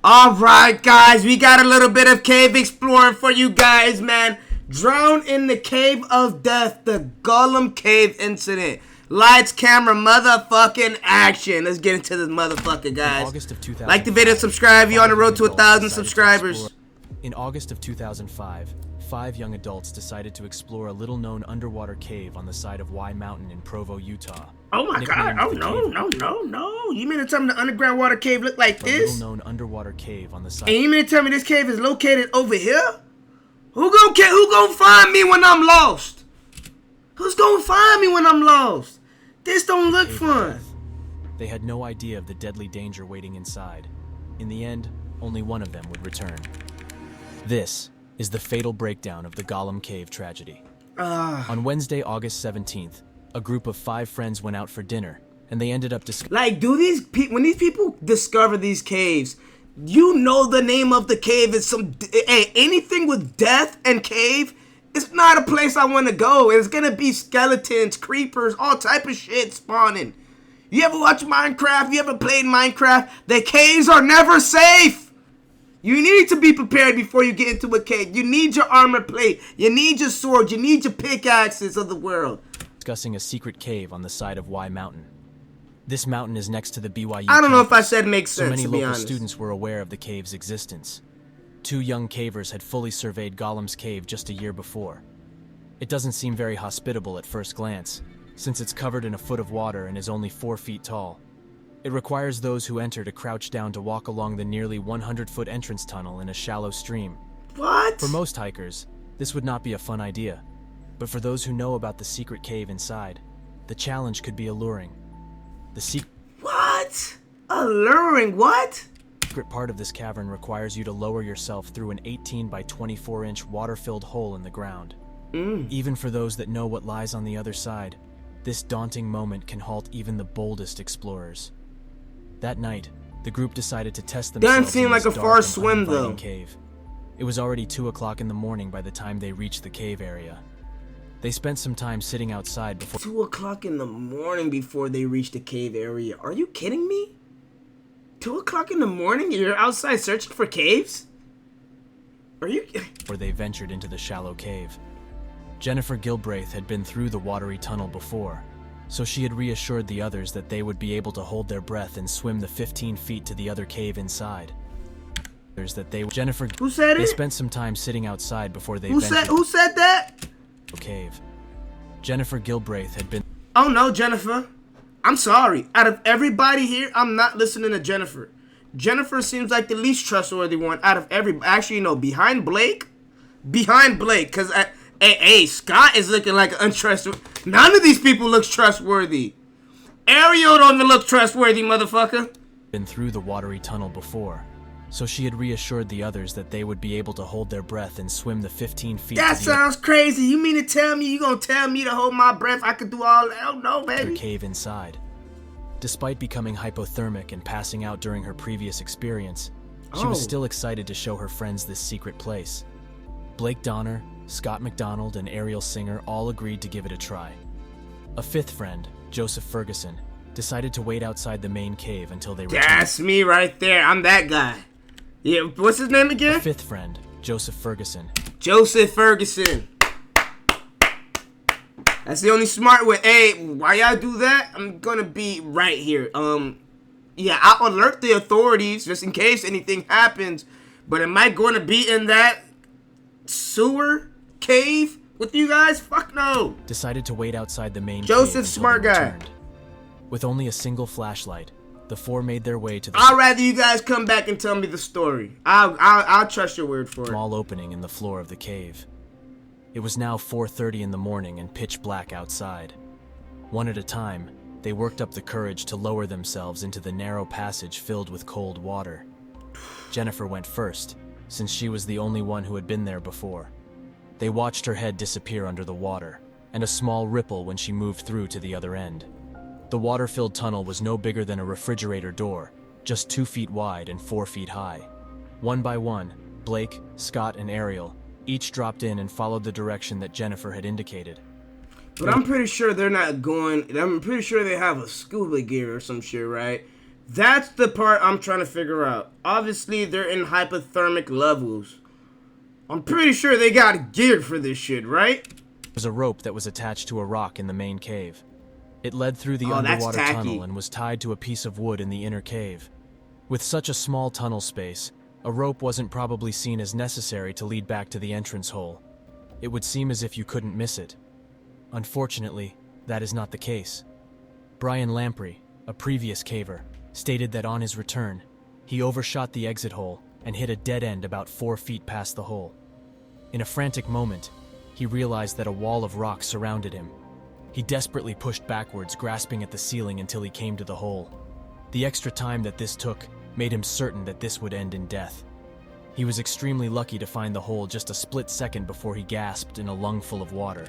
Alright guys, we got a little bit of cave exploring for you guys, man. Drowned in the cave of death, the Gollum cave incident. Lights, camera, motherfucking action. Let's get into this motherfucker, guys. Like the video, subscribe. You on the road to 1,000 subscribers. In August of 2005, 5 young adults decided to explore a little-known underwater cave on the side of Y Mountain in Provo, Utah. Oh my god, oh no. You mean to tell me the underground water cave look like this? A little-known underwater cave on the side. And you mean to tell me this cave is located over here? Who gonna find me when I'm lost? Who's gonna find me when I'm lost? This don't look fun. They had no idea of the deadly danger waiting inside. In the end, only one of them would return. This is the fatal breakdown of the Gollum Cave tragedy. On Wednesday, August 17th, a group of 5 friends went out for dinner, and they ended up like, when these people discover these caves, you know the name of the cave is anything with death and cave, it's not a place I want to go. It's gonna be skeletons, creepers, all type of shit spawning. You ever watch Minecraft? You ever played Minecraft? The caves are never safe. You need to be prepared before you get into a cave. You need your armor plate. You need your sword. You need your pickaxes of the world. Discussing a secret cave on the side of Y Mountain. This mountain is next to the BYU I don't know if I campus, said makes sense, so many to be local honest. students were aware of the cave's existence. 2 young cavers had fully surveyed Gollum's cave just a year before. It doesn't seem very hospitable at first glance, since it's covered in a foot of water and is only 4 feet tall. It requires those who enter to crouch down to walk along the nearly 100-foot entrance tunnel in a shallow stream. What? For most hikers, this would not be a fun idea. But for those who know about the secret cave inside, the challenge could be alluring. What? Alluring what? The secret part of this cavern requires you to lower yourself through an 18 by 24-inch water-filled hole in the ground. Even for those that know what lies on the other side, this daunting moment can halt even the boldest explorers. That night, the group decided to test themselves. Doesn't seem like a far swim though. Cave. It was already 2 o'clock in the morning by the time they reached the cave area. They spent some time sitting outside before 2 o'clock in the morning before they reached the cave area. Are you kidding me? 2 o'clock in the morning? You're outside searching for caves? Are you where they ventured into the shallow cave. Jennifer Gilbraith had been through the watery tunnel before, so she had reassured the others that they would be able to hold their breath and swim the 15 feet to the other cave inside. Who said it? They spent some time sitting outside before they ventured. Who said that? Cave. Jennifer Gilbraith had been. Oh no, Jennifer. I'm sorry. Out of everybody here, I'm not listening to Jennifer. Jennifer seems like the least trustworthy one out of everybody. Actually, no, behind Blake, because hey, Scott is looking like an untrustworthy. None of these people looks trustworthy. Ariel don't even look trustworthy, motherfucker. Been through the watery tunnel before, so she had reassured the others that they would be able to hold their breath and swim the 15 feet. That sounds crazy. You mean to tell me you gonna tell me to hold my breath? I could do all that? Oh no, baby. Cave inside. Despite becoming hypothermic and passing out during her previous experience, she was still excited to show her friends this secret place. Blake Donner, Scott McDonald, and Ariel Singer all agreed to give it a try. A 5th friend, Joseph Ferguson, decided to wait outside the main cave until they returned. That's me right there. I'm that guy. Yeah, what's his name again? A 5th friend, Joseph Ferguson. Joseph Ferguson. That's the only smart way. Hey, why y'all do that? I'm gonna be right here. Yeah, I'll alert the authorities just in case anything happens. But am I gonna be in that sewer cave with you guys? Fuck no. Decided to wait outside the main Joseph, cave smart guy. Returned. With only a single flashlight, the 4 made their way to the. I'd rather you guys come back and tell me the story. I'll trust your word for it. Small opening in the floor of the cave. It was now 4:30 in the morning and pitch black outside. One at a time, they worked up the courage to lower themselves into the narrow passage filled with cold water. Jennifer went first, since she was the only one who had been there before. They watched her head disappear under the water, and a small ripple when she moved through to the other end. The water-filled tunnel was no bigger than a refrigerator door, just 2 feet wide and 4 feet high. One by one, Blake, Scott, and Ariel each dropped in and followed the direction that Jennifer had indicated. But I'm pretty sure they're not going. I'm pretty sure they have a scuba gear or some shit, right? That's the part I'm trying to figure out. Obviously, they're in hypothermic levels. I'm pretty sure they got gear for this shit, right? There was a rope that was attached to a rock in the main cave. It led through the that's underwater tacky. tunnel and was tied to a piece of wood in the inner cave. With such a small tunnel space, a rope wasn't probably seen as necessary to lead back to the entrance hole. It would seem as if you couldn't miss it. Unfortunately, that is not the case. Brian Lamprey, a previous caver, stated that on his return, he overshot the exit hole and hit a dead end about 4 feet past the hole. In a frantic moment, he realized that a wall of rock surrounded him. He desperately pushed backwards, grasping at the ceiling until he came to the hole. The extra time that this took made him certain that this would end in death. He was extremely lucky to find the hole just a split second before he gasped in a lungful of water.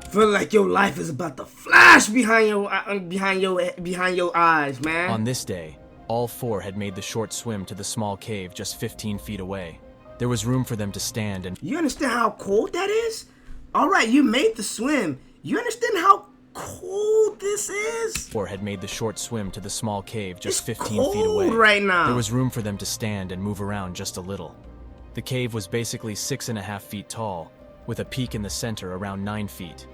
Feel like your life is about to flash behind your eyes, man. On this day, all four had made the short swim to the small cave just 15 feet away. There was room for them to stand and... You understand how cold that is? Alright, you made the swim. You understand how cold this is? Four had made the short swim to the small cave just It's 15 feet away. cold right now. There was room for them to stand and move around just a little. The cave was basically 6.5 feet tall, with a peak in the center around 9 feet.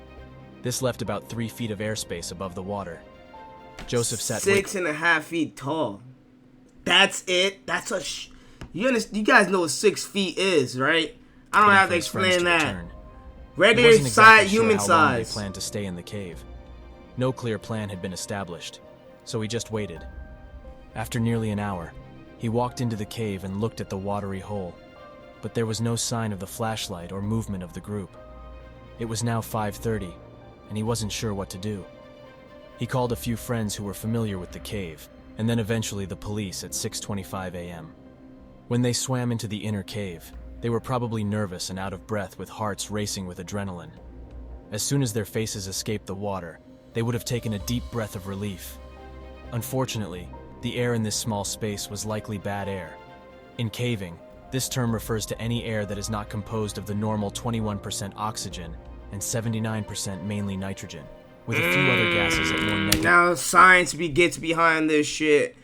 This left about 3 feet of airspace above the water. Joseph sat 6.5 feet tall. That's it. That's a. You guys know what 6 feet is, right? I don't have to explain that. Return. Regular He wasn't size, exactly sure human how long size. they planned to stay in the cave. No clear plan had been established, so he just waited. After nearly an hour, he walked into the cave and looked at the watery hole, but there was no sign of the flashlight or movement of the group. It was now 5:30, and he wasn't sure what to do. He called a few friends who were familiar with the cave, and then eventually the police at 6:25 a.m. When they swam into the inner cave, they were probably nervous and out of breath with hearts racing with adrenaline. As soon as their faces escaped the water, they would have taken a deep breath of relief. Unfortunately, the air in this small space was likely bad air. In caving, this term refers to any air that is not composed of the normal 21% oxygen and 79% mainly nitrogen, with a few other gases at more negative. Now science gets behind this shit.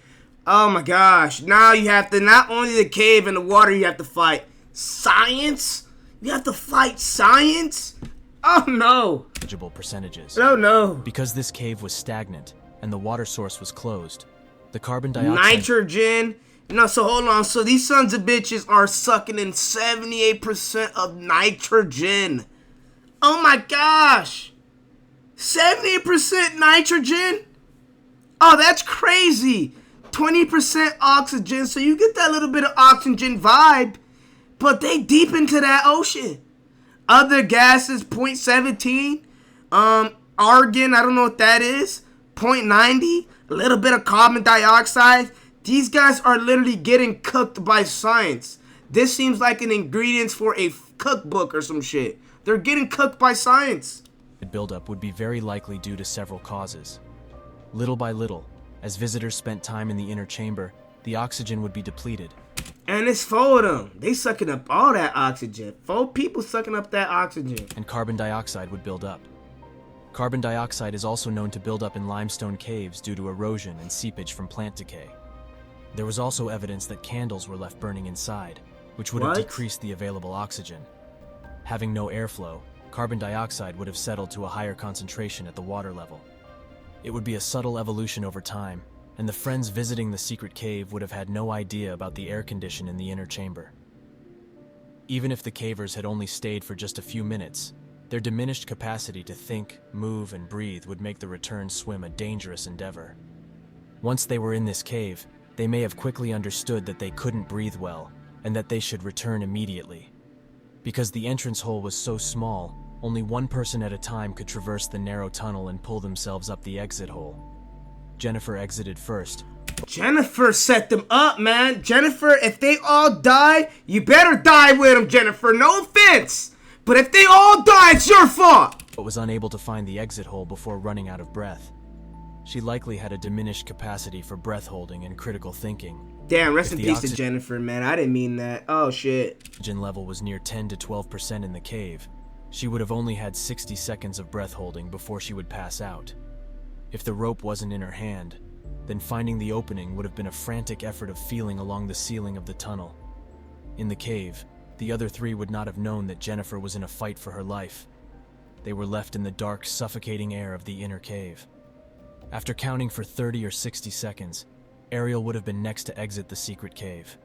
Oh my gosh. Now you have to, not only the cave and the water, you have to fight science? You have to fight science? Oh no. Percentages. Oh no. Because this cave was stagnant and the water source was closed, the carbon dioxide... Nitrogen. No, so hold on. So these sons of bitches are sucking in 78% of nitrogen. Oh my gosh. 78% nitrogen? Oh, that's crazy. 20% oxygen, so you get that little bit of oxygen vibe, but they deep into that ocean. Other gases, 0.17. Argon, I don't know what that is. 0.90. A little bit of carbon dioxide. These guys are literally getting cooked by science. This seems like an ingredients for a cookbook or some shit. They're getting cooked by science. Buildup would be very likely due to several causes. Little by little, as visitors spent time in the inner chamber, the oxygen would be depleted. And it's 4 of them. They sucking up all that oxygen. 4 people sucking up that oxygen. And carbon dioxide would build up. Carbon dioxide is also known to build up in limestone caves due to erosion and seepage from plant decay. There was also evidence that candles were left burning inside, which would have decreased the available oxygen. Having no airflow, carbon dioxide would have settled to a higher concentration at the water level. It would be a subtle evolution over time, and the friends visiting the secret cave would have had no idea about the air condition in the inner chamber. Even if the cavers had only stayed for just a few minutes, their diminished capacity to think, move, and breathe would make the return swim a dangerous endeavor. Once they were in this cave, they may have quickly understood that they couldn't breathe well, and that they should return immediately. Because the entrance hole was so small, only one person at a time could traverse the narrow tunnel and pull themselves up the exit hole. Jennifer exited first. Jennifer set them up, man. Jennifer, if they all die, you better die with them, Jennifer. No offense. But if they all die, it's your fault. But was unable to find the exit hole before running out of breath. She likely had a diminished capacity for breath holding and critical thinking. Damn, rest in peace to Jennifer, man. I didn't mean that. Oh, shit. Oxygen level was near 10 to 12% in the cave. She would have only had 60 seconds of breath holding before she would pass out. If the rope wasn't in her hand, then finding the opening would have been a frantic effort of feeling along the ceiling of the tunnel. In the cave, the other three would not have known that Jennifer was in a fight for her life. They were left in the dark, suffocating air of the inner cave. After counting for 30 or 60 seconds, Ariel would have been next to exit the secret cave.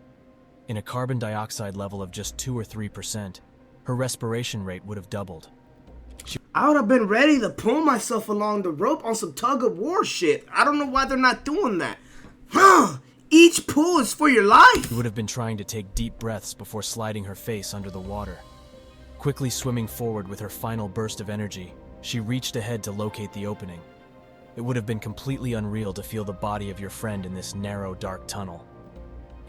In a carbon dioxide level of just 2 or 3%, her respiration rate would have doubled. I would have been ready to pull myself along the rope on some tug-of-war shit. I don't know why they're not doing that. Each pull is for your life. She would have been trying to take deep breaths before sliding her face under the water. Quickly swimming forward with her final burst of energy, she reached ahead to locate the opening. It would have been completely unreal to feel the body of your friend in this narrow, dark tunnel.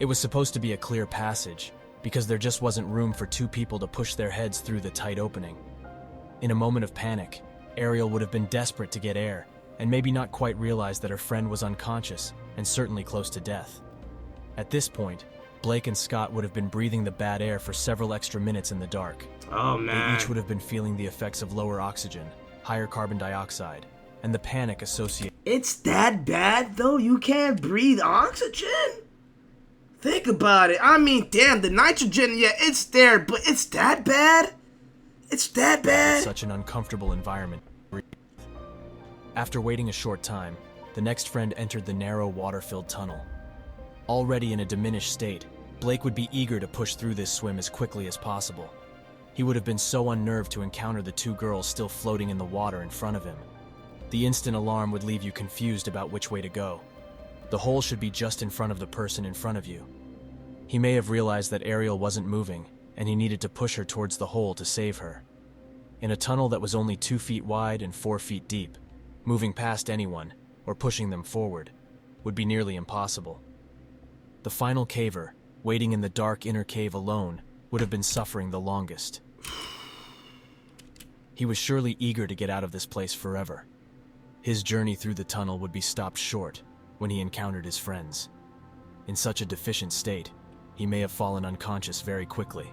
It was supposed to be a clear passage, because there just wasn't room for two people to push their heads through the tight opening. In a moment of panic, Ariel would have been desperate to get air, and maybe not quite realize that her friend was unconscious and certainly close to death. At this point, Blake and Scott would have been breathing the bad air for several extra minutes in the dark. Oh, man. They each would have been feeling the effects of lower oxygen, higher carbon dioxide, and the panic associated. It's that bad, though? You can't breathe oxygen? Think about it. I mean, damn, the nitrogen, yeah, it's there, but it's that bad? It's that bad? Such an uncomfortable environment. After waiting a short time, the next friend entered the narrow, water-filled tunnel. Already in a diminished state, Blake would be eager to push through this swim as quickly as possible. He would have been so unnerved to encounter the two girls still floating in the water in front of him. The instant alarm would leave you confused about which way to go. The hole should be just in front of the person in front of you. He may have realized that Ariel wasn't moving, and he needed to push her towards the hole to save her. In a tunnel that was only 2 feet wide and 4 feet deep, moving past anyone, or pushing them forward, would be nearly impossible. The final caver, waiting in the dark inner cave alone, would have been suffering the longest. He was surely eager to get out of this place forever. His journey through the tunnel would be stopped short when he encountered his friends. In such a deficient state, he may have fallen unconscious very quickly.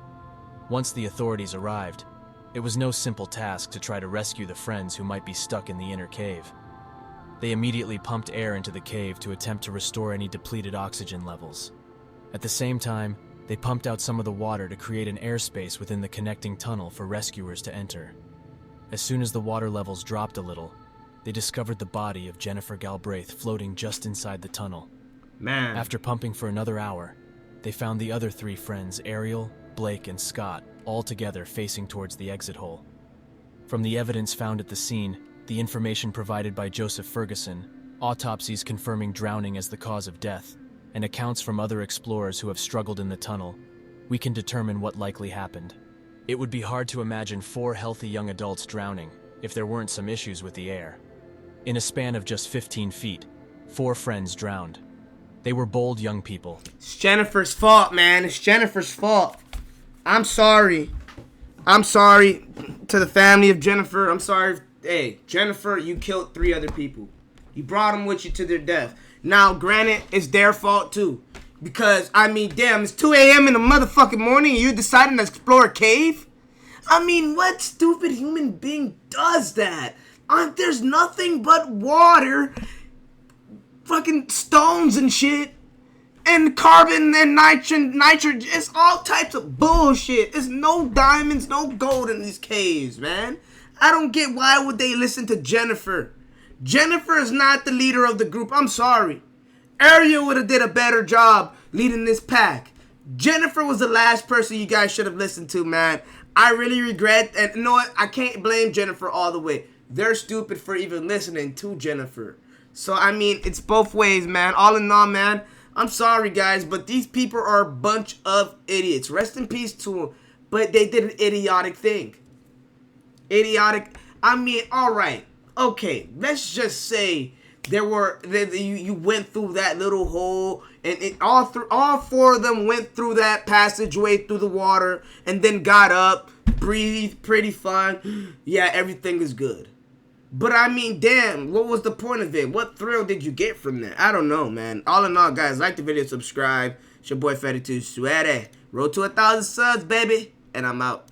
Once the authorities arrived, it was no simple task to try to rescue the friends who might be stuck in the inner cave. They immediately pumped air into the cave to attempt to restore any depleted oxygen levels. At the same time, they pumped out some of the water to create an airspace within the connecting tunnel for rescuers to enter. As soon as the water levels dropped a little, they discovered the body of Jennifer Galbraith floating just inside the tunnel. Man. After pumping for another hour, they found the other three friends, Ariel, Blake, and Scott, all together facing towards the exit hole. From the evidence found at the scene, the information provided by Joseph Ferguson, autopsies confirming drowning as the cause of death, and accounts from other explorers who have struggled in the tunnel, we can determine what likely happened. It would be hard to imagine 4 healthy young adults drowning if there weren't some issues with the air. In a span of just 15 feet, 4 friends drowned. They were bold young people. It's Jennifer's fault, man. It's Jennifer's fault. I'm sorry. I'm sorry to the family of Jennifer. I'm sorry. Hey, Jennifer, you killed 3 other people. You brought them with you to their death. Now, granted, it's their fault too. Because, I mean, damn, it's 2 a.m. in the motherfucking morning and you're deciding to explore a cave? I mean, what stupid human being does that? There's nothing but water, fucking stones and shit, and carbon and nitrogen. It's all types of bullshit. There's no diamonds, no gold in these caves, man. I don't get why would they listen to Jennifer. Jennifer is not the leader of the group. I'm sorry. Ariel would have did a better job leading this pack. Jennifer was the last person you guys should have listened to, man. I really regret, and you know what? I can't blame Jennifer all the way. They're stupid for even listening to Jennifer. So, I mean, it's both ways, man. All in all, man, I'm sorry, guys, but these people are a bunch of idiots. Rest in peace to them, but they did an idiotic thing. Idiotic. I mean, all right. Okay, let's just say you went through that little hole, and all 4 of them went through that passageway through the water, and then got up, breathed, pretty fine. Yeah, everything is good. But I mean, damn, what was the point of it? What thrill did you get from that? I don't know, man. All in all, guys, like the video, subscribe. It's your boy Fetti 2 Suere. Road to 1,000 subs, baby. And I'm out.